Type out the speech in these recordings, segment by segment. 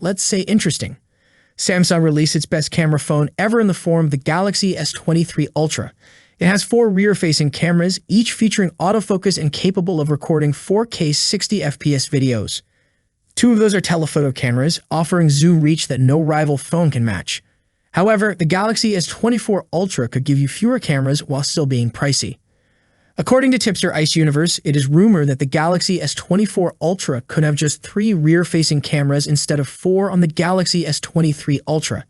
let's say interesting. Samsung released its best camera phone ever in the form of the Galaxy S23 Ultra. It has 4 rear-facing cameras, each featuring autofocus and capable of recording 4K 60 FPS videos. 2 of those are telephoto cameras, offering zoom reach that no rival phone can match. However, the Galaxy S24 Ultra could give you fewer cameras while still being pricey. According to tipster Ice Universe, it is rumored that the Galaxy S24 Ultra could have just 3 rear-facing cameras instead of 4 on the Galaxy S23 Ultra.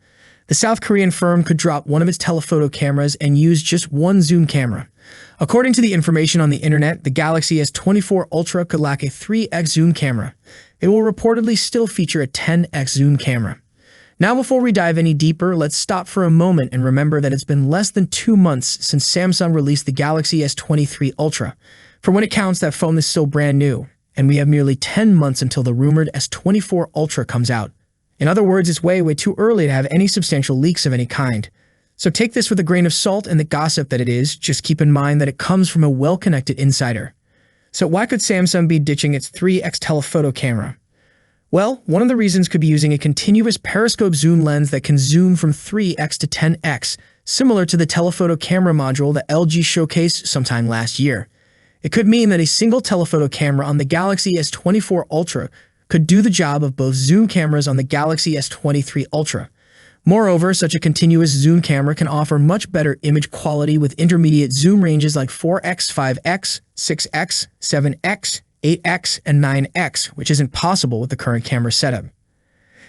The South Korean firm could drop one of its telephoto cameras and use just 1 zoom camera. According to the information on the internet, the Galaxy S24 Ultra could lack a 3x zoom camera. It will reportedly still feature a 10x zoom camera. Now, before we dive any deeper, let's stop for a moment and remember that it's been less than 2 months since Samsung released the Galaxy S23 Ultra. For when it counts, that phone is still brand new, and we have nearly 10 months until the rumored S24 Ultra comes out. In other words, it's way too early to have any substantial leaks of any kind. So take this with a grain of salt and the gossip that it is, just keep in mind that it comes from a well-connected insider. So why could Samsung be ditching its 3x telephoto camera? Well, one of the reasons could be using a continuous periscope zoom lens that can zoom from 3x to 10x, similar to the telephoto camera module that LG showcased sometime last year. It could mean that a single telephoto camera on the Galaxy S24 Ultra could do the job of both zoom cameras on the Galaxy S23 Ultra. Moreover, such a continuous zoom camera can offer much better image quality with intermediate zoom ranges like 4x, 5x, 6x, 7x, 8x, and 9x, which isn't possible with the current camera setup.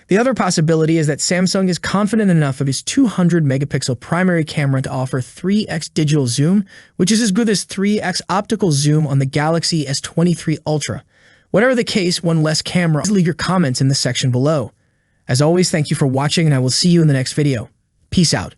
The other possibility is that Samsung is confident enough of its 200-megapixel primary camera to offer 3x digital zoom, which is as good as 3x optical zoom on the Galaxy S23 Ultra. Whatever the case, one less camera. Please leave your comments in the section below. As always, thank you for watching, and I will see you in the next video. Peace out.